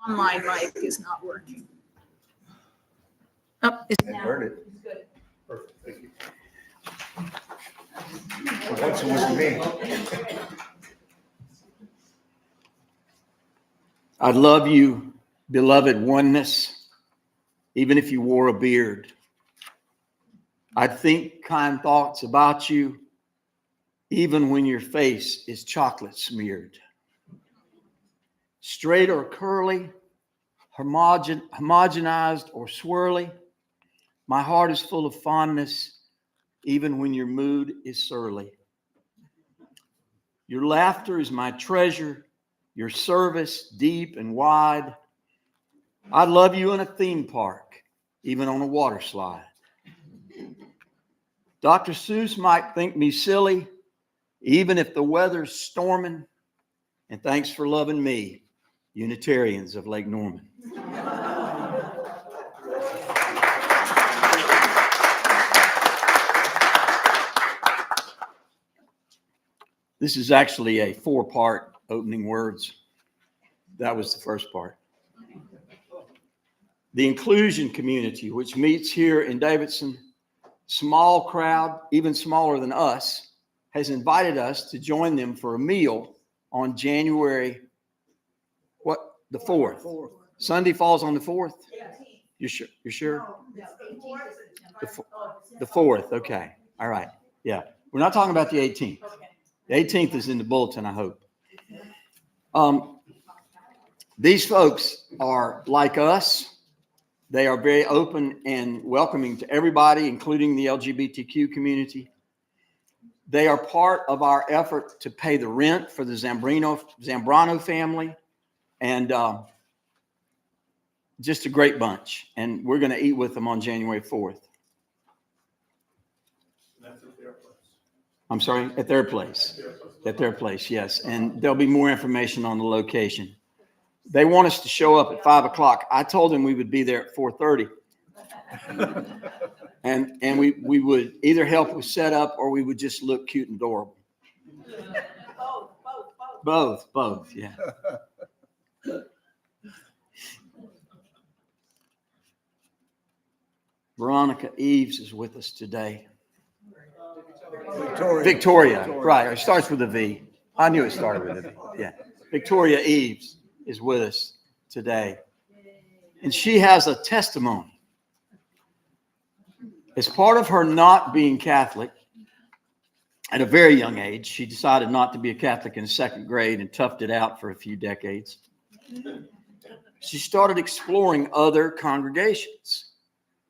online mic is not working. Oh, it's I heard it. It's good. Perfect, thank you. For once it was me. I love you, beloved oneness, even if you wore a beard. I'd think kind thoughts about you, even when your face is chocolate smeared. Straight or curly, homogenized or swirly, my heart is full of fondness, even when your mood is surly. Your laughter is my treasure, your service deep and wide. I'd love you in a theme park, even on a water slide. Dr. Seuss might think me silly, even if the weather's storming. And thanks for loving me, Unitarians of Lake Norman. This is actually a 4-part opening words. That was the first part. The inclusion community, which meets here in Davidson, small crowd, even smaller than us, has invited us to join them for a meal on January, the 4th. Sunday falls on the 4th? You sure? You're sure? The 4th, okay. All right. Yeah. We're not talking about the 18th. The 18th is in the bulletin, I hope. These folks are like us. They are very open and welcoming to everybody, including the LGBTQ community. They are part of our effort to pay the rent for the Zambrano family. And just a great bunch. And we're going to eat with them on January 4th. That's at their place. I'm sorry, at their place. At their place, yes. And there'll be more information on the location. They want us to show up at 5 o'clock. I told them we would be there at 4:30. And we would either help with setup or we would just look cute and adorable. Both, yeah. Veronica Eves is with us today. Victoria, right. It starts with a V. I knew it started with a V. Yeah. Victoria Eves is with us today. And she has a testimony. As part of her not being Catholic, at a very young age, she decided not to be a Catholic in 2nd grade and toughed it out for a few decades. She started exploring other congregations.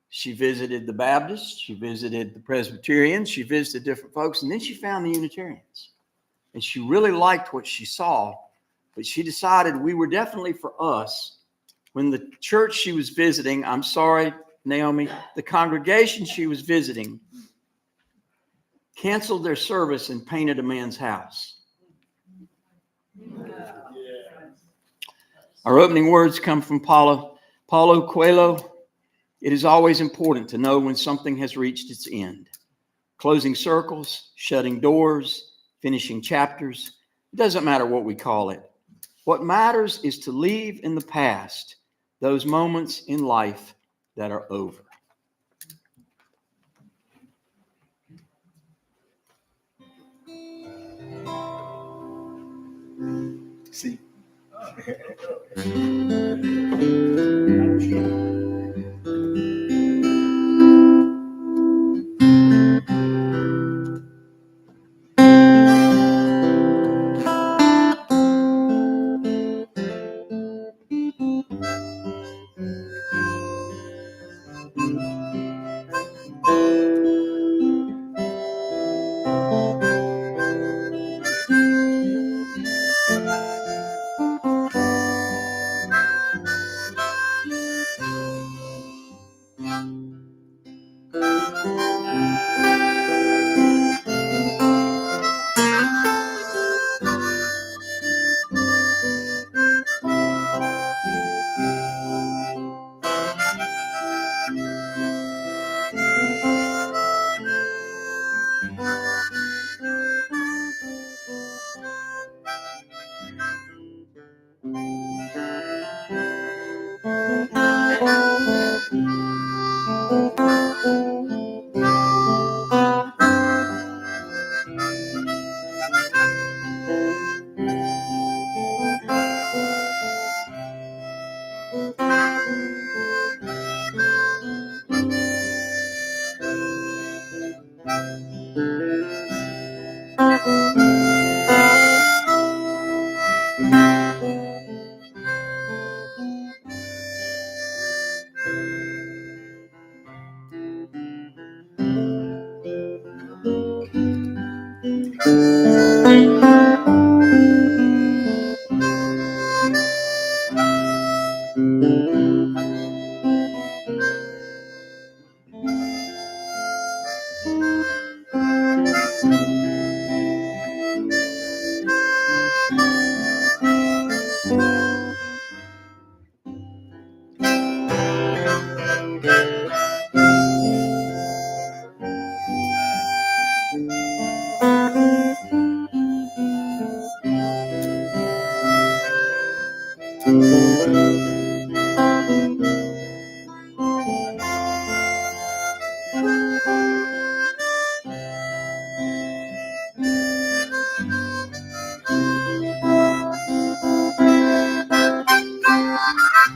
She visited the Baptists, she visited the Presbyterians, she visited different folks, and then she found the Unitarians. And she really liked what she saw, but she decided we were definitely for us. When the church she was visiting, I'm sorry, Naomi, the congregation she was visiting canceled their service and painted a man's house. Our opening words come from Paulo Coelho. It is always important to know when something has reached its end. Closing circles, shutting doors, finishing chapters. It doesn't matter what we call it. What matters is to leave in the past those moments in life that are over. See.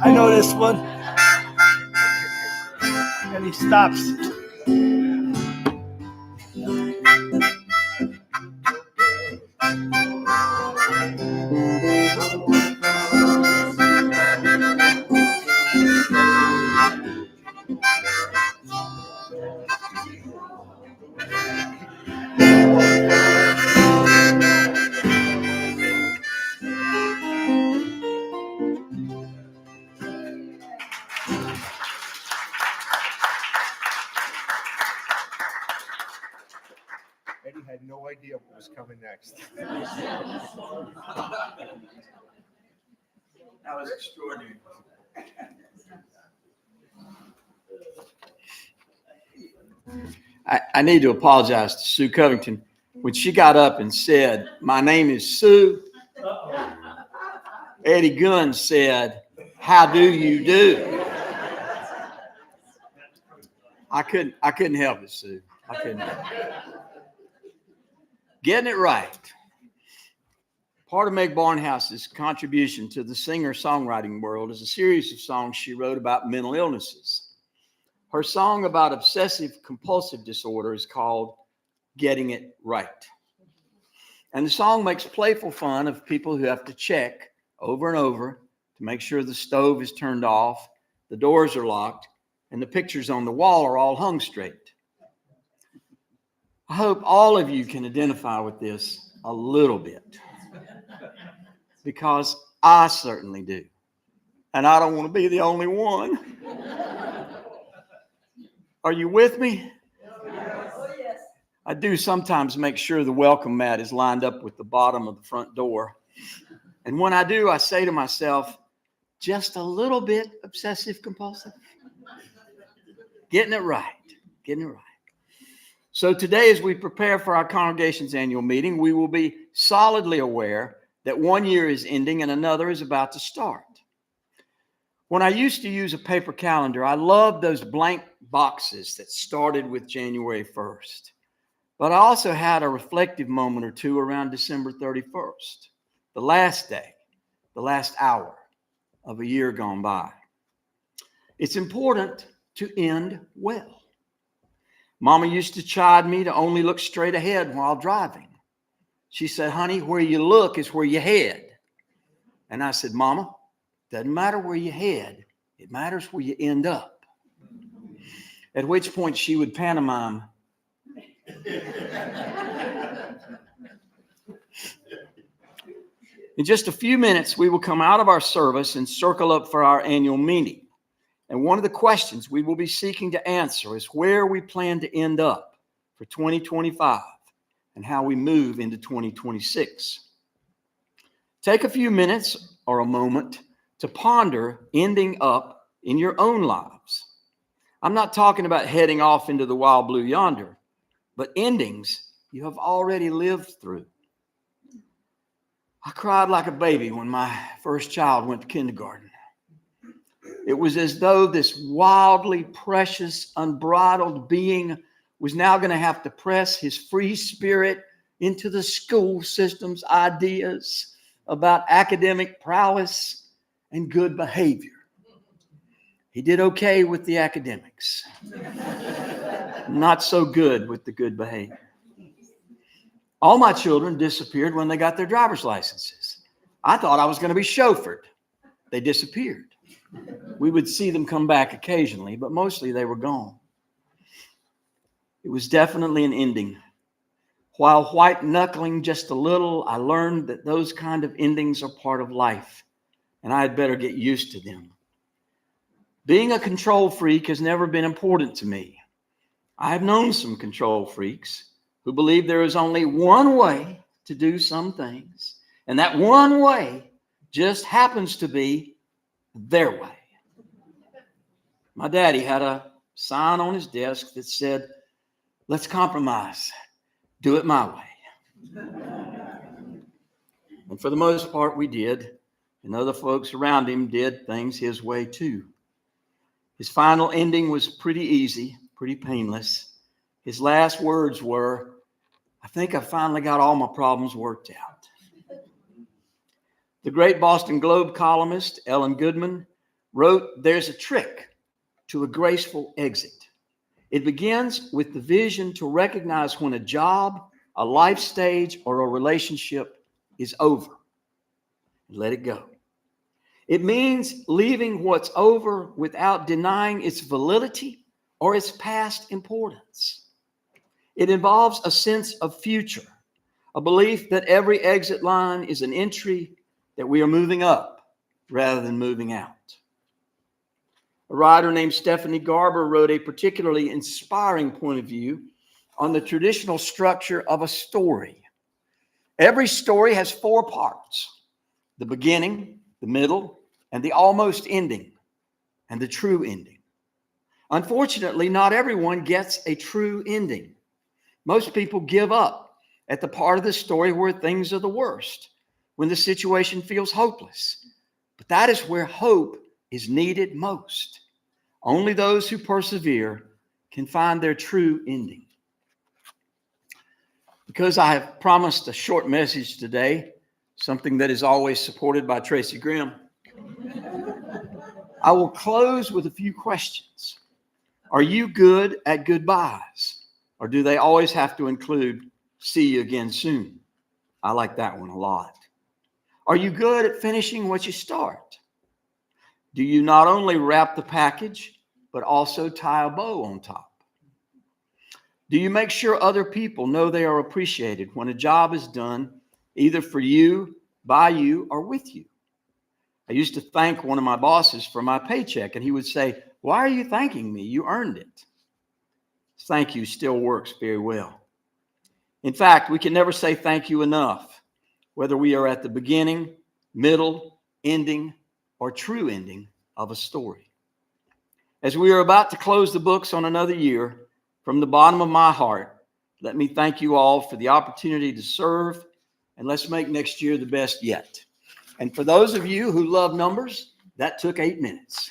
I know this one. And he stops. Eddie had no idea what was coming next. That was extraordinary. I need to apologize to Sue Covington. When she got up and said, "My name is Sue," Eddie Gunn said, "How do you do?" I couldn't help it, Sue. I couldn't help it. Getting it right. Part of Meg Barnhouse's contribution to the singer-songwriting world is a series of songs she wrote about mental illnesses. Her song about obsessive-compulsive disorder is called Getting It Right. And the song makes playful fun of people who have to check over and over to make sure the stove is turned off, the doors are locked, and the pictures on the wall are all hung straight. I hope all of you can identify with this a little bit, because I certainly do. And I don't want to be the only one. Are you with me? I do sometimes make sure the welcome mat is lined up with the bottom of the front door. And when I do, I say to myself, just a little bit obsessive compulsive. Getting it right. Getting it right. So today, as we prepare for our congregation's annual meeting, we will be solidly aware that one year is ending and another is about to start. When I used to use a paper calendar, I loved those blank boxes that started with January 1st. But I also had a reflective moment or two around December 31st, the last day, the last hour of a year gone by. It's important to end well. Mama used to chide me to only look straight ahead while driving. She said, "Honey, where you look is where you head." And I said, "Mama, doesn't matter where you head, it matters where you end up." At which point she would pantomime, in just a few minutes, we will come out of our service and circle up for our annual meeting. And one of the questions we will be seeking to answer is where we plan to end up for 2025 and how we move into 2026. Take a few minutes or a moment to ponder ending up in your own lives. I'm not talking about heading off into the wild blue yonder, but endings you have already lived through. I cried like a baby when my first child went to kindergarten. It was as though this wildly precious, unbridled being was now going to have to press his free spirit into the school system's ideas about academic prowess and good behavior. He did okay with the academics, not so good with the good behavior. All my children disappeared when they got their driver's licenses. I thought I was going to be chauffeured. They disappeared. We would see them come back occasionally, but mostly they were gone. It was definitely an ending. While white knuckling just a little, I learned that those kind of endings are part of life, and I had better get used to them. Being a control freak has never been important to me. I have known some control freaks who believe there is only one way to do some things, and that one way just happens to be their way. My daddy had a sign on his desk that said, "Let's compromise. Do it my way." And for the most part, we did, and other folks around him did things his way too. His final ending was pretty easy, pretty painless. His last words were, "I think I finally got all my problems worked out." The great Boston Globe columnist Ellen Goodman wrote, "There's a trick to a graceful exit. It begins with the vision to recognize when a job, a life stage, or a relationship is over. Let it go. It means leaving what's over without denying its validity or its past importance. It involves a sense of future, a belief that every exit line is an entry that we are moving up rather than moving out." A writer named Stephanie Garber wrote a particularly inspiring point of view on the traditional structure of a story. Every story has four parts: the beginning, the middle, and the almost ending, and the true ending. Unfortunately, not everyone gets a true ending. Most people give up at the part of the story where things are the worst, when the situation feels hopeless. But that is where hope is needed most. Only those who persevere can find their true ending. Because I have promised a short message today, something that is always supported by Tracy Grimm, I will close with a few questions. Are you good at goodbyes? Or do they always have to include "see you again soon"? I like that one a lot. Are you good at finishing what you start? Do you not only wrap the package, but also tie a bow on top? Do you make sure other people know they are appreciated when a job is done, either for you, by you, or with you? I used to thank one of my bosses for my paycheck, and he would say, "Why are you thanking me? You earned it." Thank you still works very well. In fact, we can never say thank you enough, whether we are at the beginning, middle, ending, or true ending of a story. As we are about to close the books on another year, from the bottom of my heart, let me thank you all for the opportunity to serve, and let's make next year the best yet. And for those of you who love numbers, that took 8 minutes.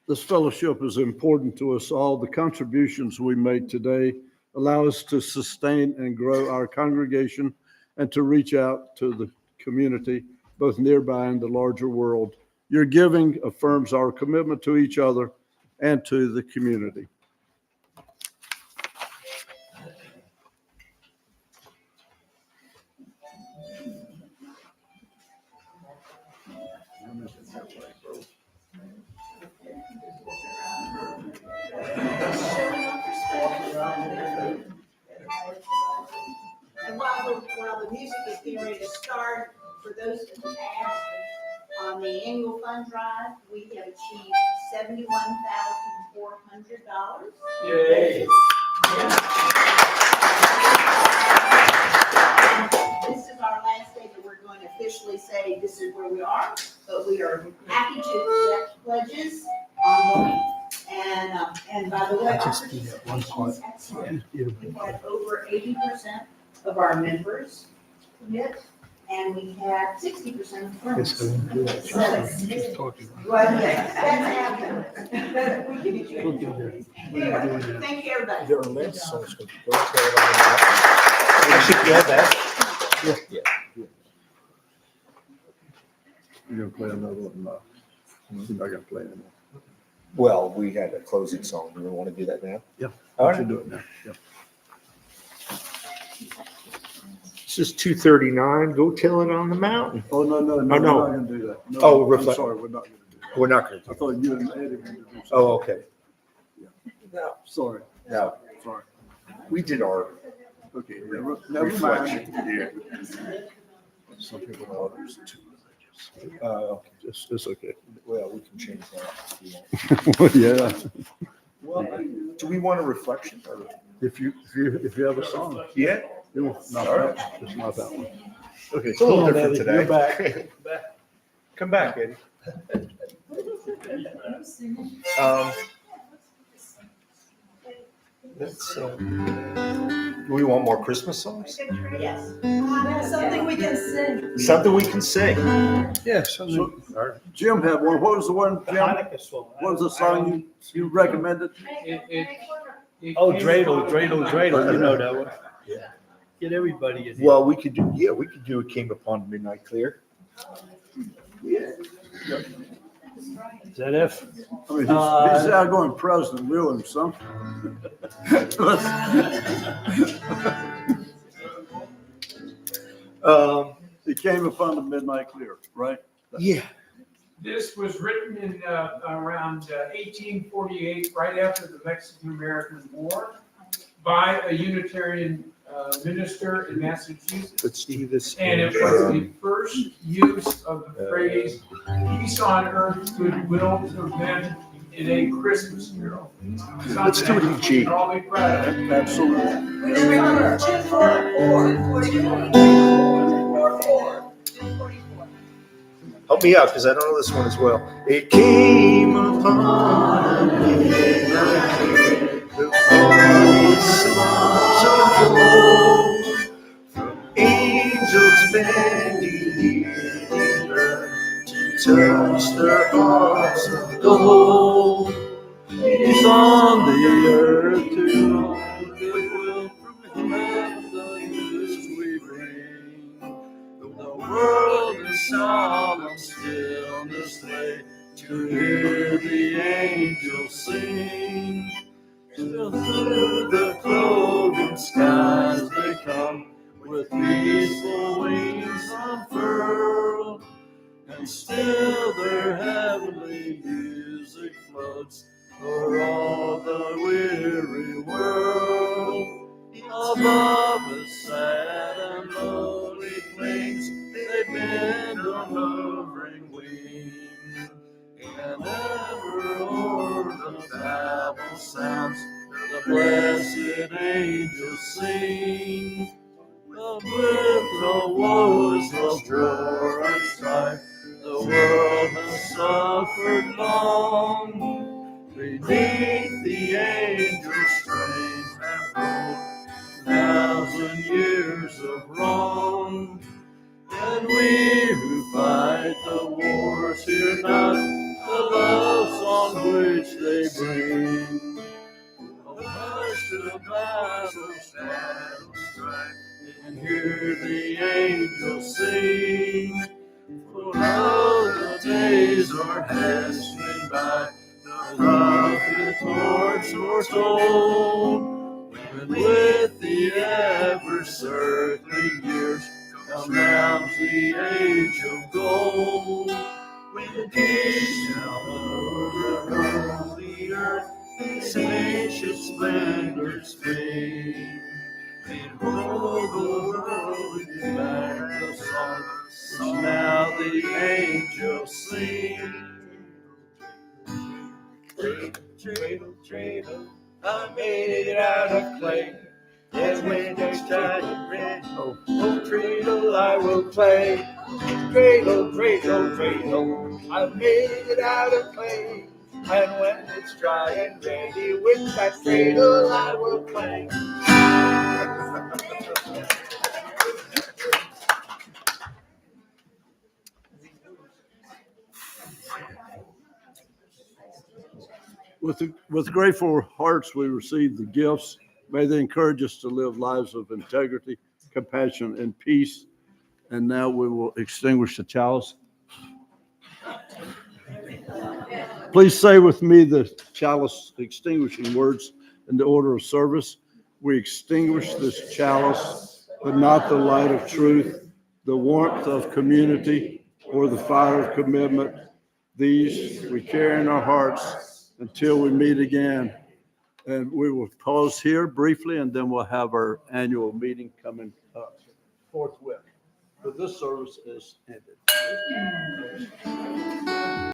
This fellowship is important to us all. The contributions we made today allow us to sustain and grow our congregation and to reach out to the community, both nearby and the larger world. Your giving affirms our commitment to each other and to the community. And while the music is getting ready to start, for those who asked, on the annual fund drive, we have achieved $71,400. Yay. This is our last day that we're going to officially say this is where we are, but we are happy to accept pledges ongoing. And by the way, our participation is excellent. We had over 80% of our members commit, and we had 60% of firms. Well, yes, that's happening. We give you anyway, thank you, everybody. There are less, so it's going to go I should get that. Yeah. You're gonna play another one? No. You're not gonna play anymore. Well, we had a closing song. Do we want to do that now? Yeah. All We right. should do it now. Yeah. This is 239. Go tell it on the mountain. Oh, no, no, no, Oh, we're no. not gonna do that. No, Oh, I'm reflect. sorry, we're not gonna do that. We're not going to. I thought you and Eddie were gonna do something. Oh, okay. No, Sorry, no. sorry. We did our Okay, never reflection. mind. Yeah. Some people know it's too religious. Okay. It's okay. Well, we can change that if you want. Yeah, Well, do we want a reflection? Or? if you have a song. Yeah. You know, not All right. that, it's not that one. Okay. It's a little come on, different Eddie, today. You're back. Come back, Eddie. Let's, do we want more Christmas songs? Yes. Something we can sing. Something we can sing. Yes. Jim had one. What was the one, Jim? Hanukkah song. What was the song you recommended? Oh, dreidel, you know that one. Yeah. Get everybody in here. Well, we could do, we could do It Came Upon Midnight Clear. Is that F? I mean, he's outgoing president, really, son. It came upon the midnight clear, right? Yeah. This was written in around 1848, right after the Mexican-American War, by a Unitarian minister in Massachusetts. Let's do this. And it was the first use of the phrase, peace on earth, goodwill to men in a Christmas carol. Let's do it in G. All be proud of. Absolutely. Remember, 244. Help me out, because I don't know this one as well. It came upon a midnight clear, the voice of hope, from angels bending the earth to touch their hearts of gold. He's on the earth to know goodwill from heaven, the news we bring. The world in solemn stillness lay to hear the angels sing. Still through the cloven skies they come with peaceful wings unfurled, and still their heavenly music floats for all the weary world. Above the sad and lonely plains, they bend on hovering wing, and ever o'er the Babel sounds the blessed angels sing. But with the woes of war and strife, the world has suffered long. Beneath the angels' strength and rule, 1,000 years of wrong. And we who fight the wars hear not the love song which they bring. Oh, hush the battle's strife, and hear the angels sing. For now the days are hastening by, the prophet lords foretold, when with the ever-circling years come round the age of gold, when peace shall overrun the earth, its ancient splendor spring. Behold, the world is back the song which now the angels sing. Cradle, cradle, I made it out of clay. Yes, when it's giant red, oh, cradle I will play. Cradle, cradle, cradle, I made it out of clay. And when it's dry and ready, with that cradle I will play. With grateful hearts, we receive the gifts. May they encourage us to live lives of integrity, compassion, and peace. And now we will extinguish the chalice. Please say with me the chalice extinguishing words in the order of service. We extinguish this chalice, but not the light of truth, the warmth of community, or the fire of commitment. These we carry in our hearts until we meet again. And we will pause here briefly, and then we'll have our annual meeting coming up forthwith. But this service is ended.